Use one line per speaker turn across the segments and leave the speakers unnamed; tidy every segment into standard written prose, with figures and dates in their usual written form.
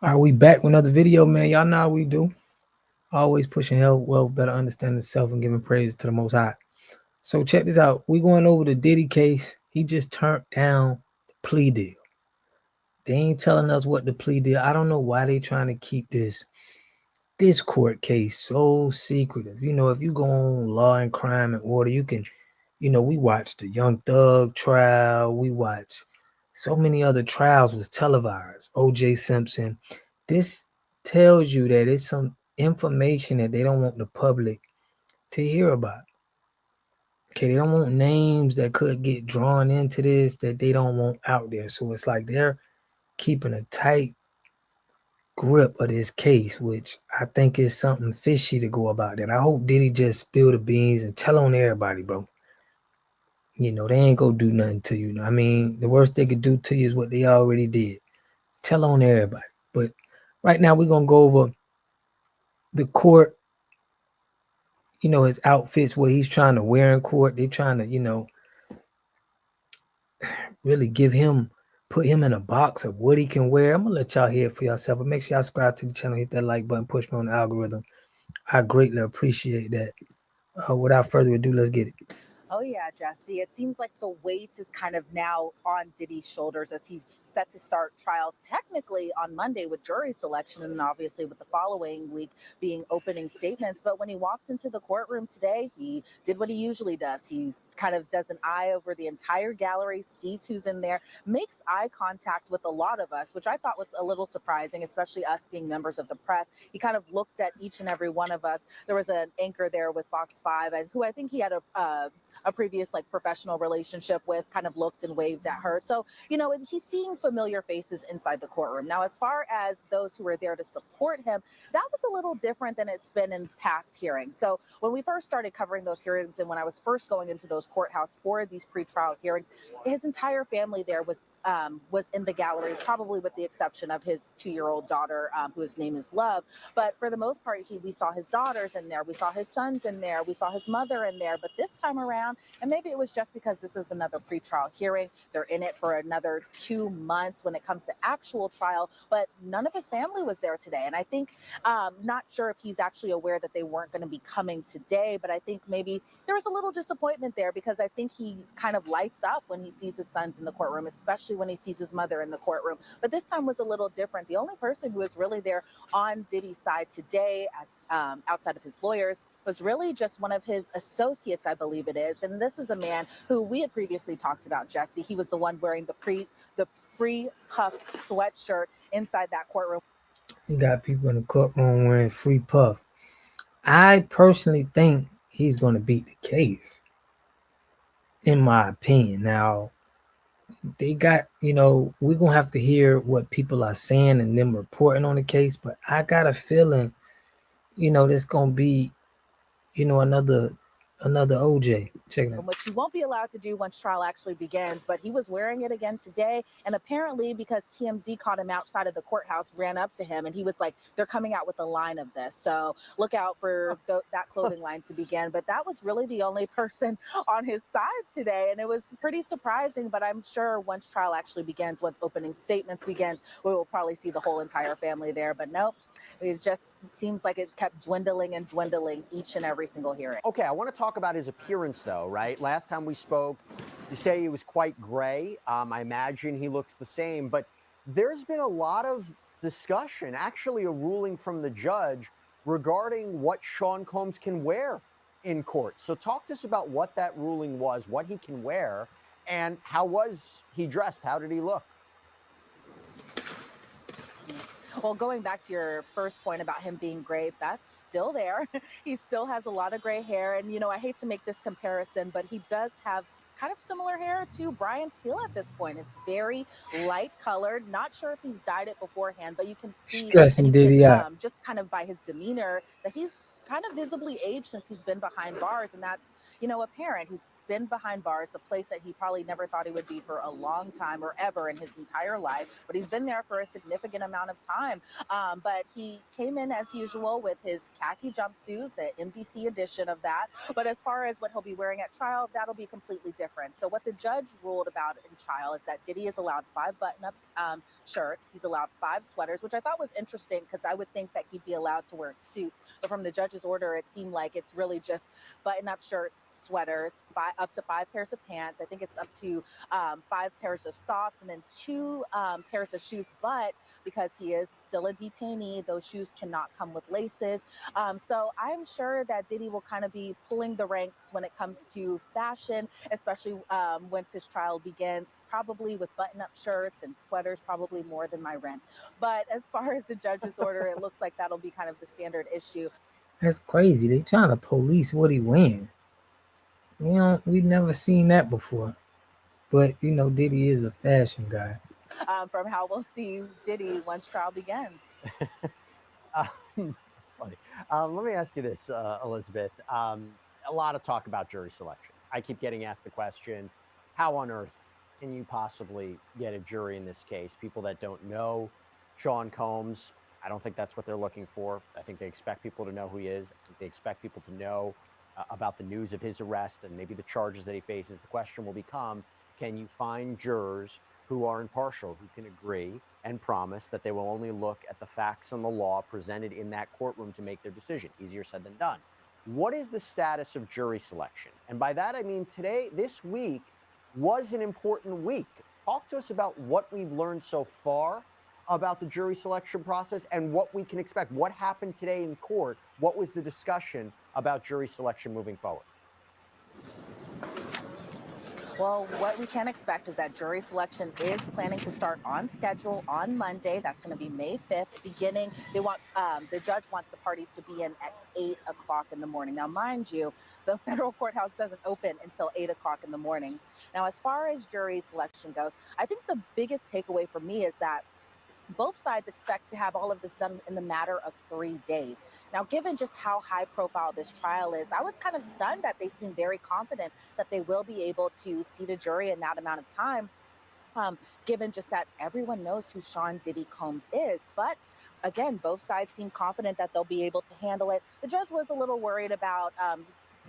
Are we back with another video, man? Y'all know how we do. Always pushing health, wealth, better understanding self, and giving praise to the Most High. So check this out. We going over the Diddy case. He just turned down the plea deal. They ain't telling us what the plea deal. I don't know why they trying to keep this court case so secretive. You know, if you go on Law and Crime and Order, you can, we watched the Young Thug trial. We watched so many other trials was televised. O.J. Simpson. This tells you that it's some information that they don't want the public to hear about. Okay, they don't want names that could get drawn into this that they don't want out there. So it's like they're keeping a tight grip of this case, which I think is something fishy to go about that. I hope Diddy just spill the beans and tell on everybody, bro. They ain't gonna do nothing to you. I mean, the worst they could do to you is what they already did. Tell on everybody. But right now we're gonna go over the court, his outfits, what he's trying to wear in court. They're trying to, really put him in a box of what he can wear. I'm gonna let y'all hear it for yourself, but make sure y'all subscribe to the channel, hit that like button, push me on the algorithm. I greatly appreciate that. Without further ado, let's get it.
Oh, yeah, Jesse. It seems like the weight is kind of now on Diddy's shoulders as he's set to start trial technically on Monday with jury selection and obviously with the following week being opening statements. But when he walked into the courtroom today, he did what he usually does. He kind of does an eye over the entire gallery, sees who's in there, makes eye contact with a lot of us, which I thought was a little surprising, especially us being members of the press. He kind of looked at each and every one of us. There was an anchor there with Fox 5, who I think he had a previous like professional relationship with, kind of looked and waved at her. So, he's seeing familiar faces inside the courtroom. Now, as far as those who were there to support him, that was a little different than it's been in past hearings. So when we first started covering those hearings and when I was first going into those courthouse for these pretrial hearings, his entire family there was in the gallery, probably with the exception of his 2-year-old daughter, whose name is Love. But for the most part, we saw his daughters in there, we saw his sons in there, we saw his mother in there. But this time around, and maybe it was just because this is another pretrial hearing, they're in it for another 2 months when it comes to actual trial, but none of his family was there today. And I think, not sure if he's actually aware that they weren't going to be coming today, but I think maybe there was a little disappointment there because I think he kind of lights up when he sees his sons in the courtroom, especially when he sees his mother in the courtroom. But this time was a little different. The only person who was really there on Diddy's side today, as outside of his lawyers, was really just one of his associates, I believe it is. And this is a man who we had previously talked about, Jesse. He was the one wearing the free puff sweatshirt inside that courtroom.
You got people in the courtroom wearing free puff. I personally think he's gonna beat the case, in my opinion. Now, they got, we're gonna have to hear what people are saying and them reporting on the case, but I got a feeling, there's gonna be, another OJ. Check it out.
Which he won't be allowed to do once trial actually begins. But he was wearing it again today. And apparently, because TMZ caught him outside of the courthouse, ran up to him, and he was like, they're coming out with a line of this. So look out for that clothing line to begin. But that was really the only person on his side today. And it was pretty surprising. But I'm sure once trial actually begins, once opening statements begins, we will probably see the whole entire family there. But nope. It just seems like it kept dwindling and dwindling each and every single hearing.
Okay, I want to talk about his appearance, though, right? Last time we spoke, you say he was quite gray. I imagine he looks the same, but there's been a lot of discussion, actually a ruling from the judge regarding what Sean Combs can wear in court. So talk to us about what that ruling was, what he can wear, and how was he dressed? How did he look?
Well, going back to your first point about him being gray, that's still there. He still has a lot of gray hair. And, I hate to make this comparison, but he does have kind of similar hair to Brian Steele at this point. It's very light colored. Not sure if he's dyed it beforehand, but you can see
Stressing Diddy out.
Just kind of by his demeanor that he's kind of visibly aged since he's been behind bars. And that's, apparent. He's been behind bars, a place that he probably never thought he would be for a long time or ever in his entire life, but he's been there for a significant amount of time. But he came in as usual with his khaki jumpsuit, the MDC edition of that. But as far as what he'll be wearing at trial, that'll be completely different. So what the judge ruled about in trial is that Diddy is allowed 5 button-ups shirts. He's allowed 5 sweaters, which I thought was interesting because I would think that he'd be allowed to wear suits. But from the judge's order, it seemed like it's really just button-up shirts, sweaters, up to 5 pairs of pants. I think it's up to 5 pairs of socks, and then 2 pairs of shoes. But because he is still a detainee, those shoes cannot come with laces. So I'm sure that Diddy will kind of be pulling the ranks when it comes to fashion, especially once his trial begins, probably with button-up shirts and sweaters, probably more than my rent. But as far as the judge's order, it looks like that'll be kind of the standard issue.
That's crazy. They trying to police what he wearing. We've never seen that before. But Diddy is a fashion guy.
From how we'll see Diddy once trial begins.
That's funny. Let me ask you this, Elizabeth. A lot of talk about jury selection. I keep getting asked the question, how on earth can you possibly get a jury in this case? People that don't know Sean Combs, I don't think that's what they're looking for. I think they expect people to know who he is. I think they expect people to know about the news of his arrest and maybe the charges that he faces. The question will become, can you find jurors who are impartial, who can agree and promise that they will only look at the facts and the law presented in that courtroom to make their decision? Easier said than done. What is the status of jury selection? And by that, I mean this week was an important week. Talk to us about what we've learned so far about the jury selection process and what we can expect. What happened today in court? What was the discussion about jury selection moving forward?
Well, what we can expect is that jury selection is planning to start on schedule on Monday. That's going to be May 5th. Beginning, the judge wants the parties to be in at 8 o'clock in the morning. Now, mind you, the federal courthouse doesn't open until 8 o'clock in the morning. Now, as far as jury selection goes, I think the biggest takeaway for me is that both sides expect to have all of this done in the matter of 3 days. Now, given just how high profile this trial is, I was kind of stunned that they seem very confident that they will be able to seat a jury in that amount of time, given just that everyone knows who Sean Diddy Combs is. But again, both sides seem confident that they'll be able to handle it. The judge was a little worried about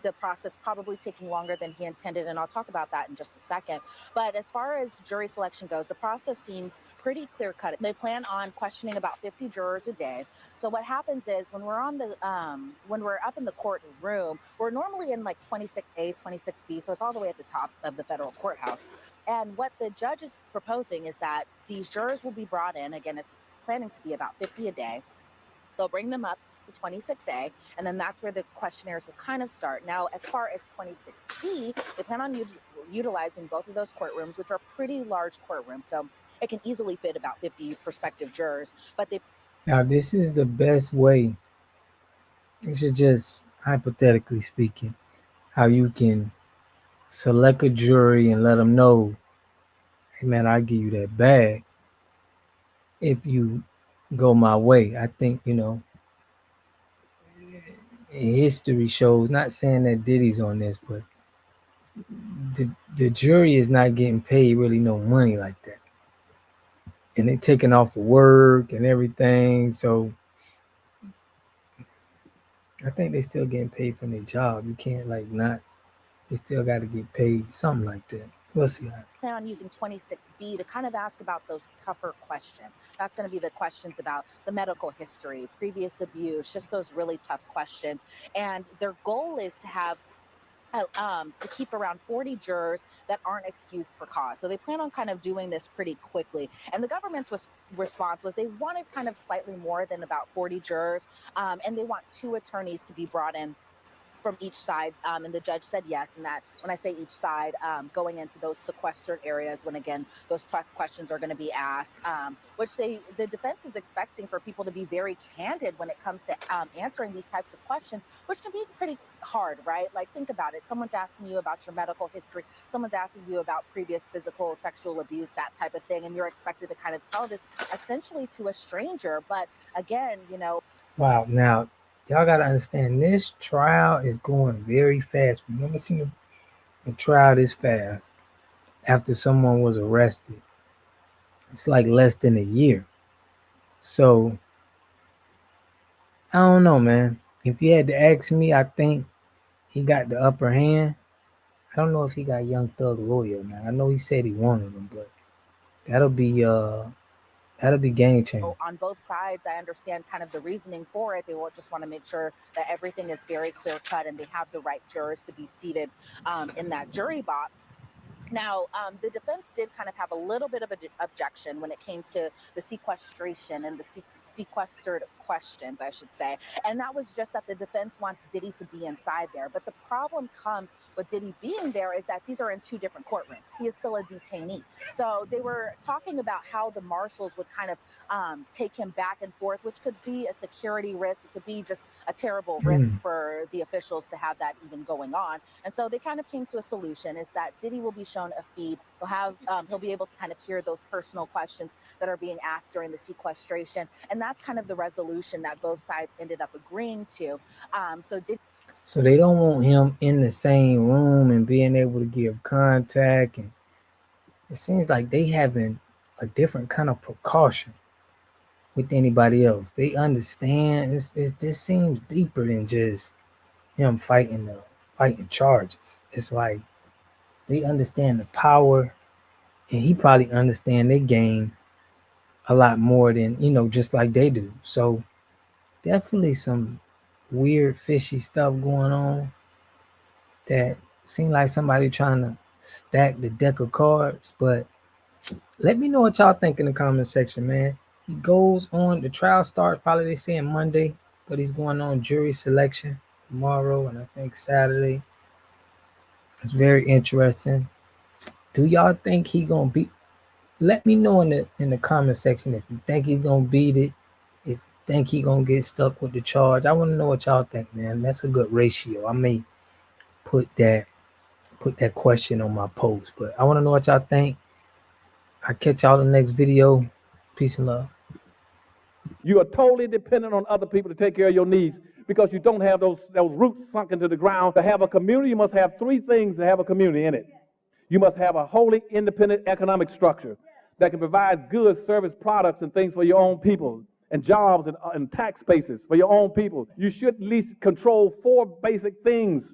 the process probably taking longer than he intended, and I'll talk about that in just a second. But as far as jury selection goes, the process seems pretty clear cut. They plan on questioning about 50 jurors a day. So what happens is when we're up in the courtroom, we're normally in like 26A, 26B, so it's all the way at the top of the federal courthouse. And what the judge is proposing is that these jurors will be brought in. Again, it's planning to be about 50 a day. They'll bring them up to 26A, and then that's where the questionnaires will kind of start. Now, as far as 26B, they plan on utilizing both of those courtrooms, which are pretty large courtrooms, so it can easily fit about 50 prospective jurors. But they
Now, this is the best way. This is just hypothetically speaking, how you can select a jury and let them know, hey man, I give you that bag if you go my way. I think history shows. Not saying that Diddy's on this, but the jury is not getting paid really no money like that, and they taking off of work and everything. So I think they still getting paid from their job. You can't like not. They still got to get paid something like that. We'll see how.
plan on using 26B to kind of ask about those tougher questions. That's going to be the questions about the medical history, previous abuse, just those really tough questions. And their goal is to have to keep around 40 jurors that aren't excused for cause. So they plan on kind of doing this pretty quickly. And the government's response was they wanted kind of slightly more than about 40 jurors, and they want 2 attorneys to be brought in from each side, and the judge said yes. And that when I say each side, going into those sequestered areas when again those tough questions are going to be asked, which the defense is expecting for people to be very candid when it comes to answering these types of questions, which can be pretty hard, right? Like think about it. Someone's asking you about your medical history. Someone's asking you about previous physical, sexual abuse, that type of thing, and you're expected to kind of tell this essentially to a stranger. But again,
Wow. Now, y'all got to understand this trial is going very fast. We never seen a trial this fast after someone was arrested. It's like less than a year. So I don't know, man. If you had to ask me, I think he got the upper hand. I don't know if he got Young Thug lawyer, man. I know he said he wanted him, but that'll be uh that'll be game changing.
On both sides, I understand kind of the reasoning for it. They will just want to make sure that everything is very clear cut and they have the right jurors to be seated in that jury box. Now, the defense did kind of have a little bit of an objection when it came to the sequestration and the sequestered questions, I should say. And that was just that the defense wants Diddy to be inside there. But the problem comes with Diddy being there is that these are in two different courtrooms. He is still a detainee. So they were talking about how the marshals would kind of take him back and forth, which could be a security risk. It could be just a terrible risk for the officials to have that even going on. And so they kind of came to a solution is that Diddy will be shown a feed. He'll be able to kind of hear those personal questions that are being asked during the sequestration. And that's kind of the resolution that both sides ended up agreeing to.
So they don't want him in the same room and being able to give contact, and it seems like they having a different kind of precaution with anybody else. They understand this seems deeper than just him fighting charges. It's like they understand the power, and he probably understand they game a lot more than just like they do. So definitely some weird fishy stuff going on that seem like somebody trying to stack the deck of cards. But let me know what y'all think in the comment section, man. He goes on, the trial starts probably they saying Monday, but he's going on jury selection tomorrow and I think Saturday. It's very interesting. Do y'all think he gonna beat? Let me know in the comment section if you think he's gonna beat it. If you think he gonna get stuck with the charge. I want to know what y'all think, man. That's a good ratio. I may put that question on my post, but I want to know what y'all think. I'll catch y'all in the next video. Peace and love.
You are totally dependent on other people to take care of your needs because you don't have those roots sunk into the ground. To have a community, you must have three things to have a community in it. You must have a wholly independent economic structure that can provide goods, service, products, and things for your own people, and jobs and tax bases for your own people. You should at least control four basic things.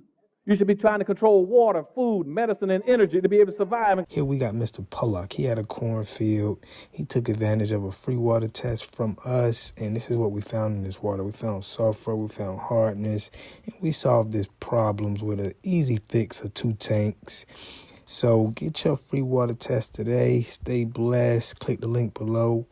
You should be trying to control water, food, medicine, and energy to be able to survive.
Here we got Mr. Pollock. He had a cornfield. He took advantage of a free water test from us, and this is what we found in this water. We found sulfur, we found hardness, and we solved this problems with an easy fix of 2 tanks. So get your free water test today. Stay blessed. Click the link below.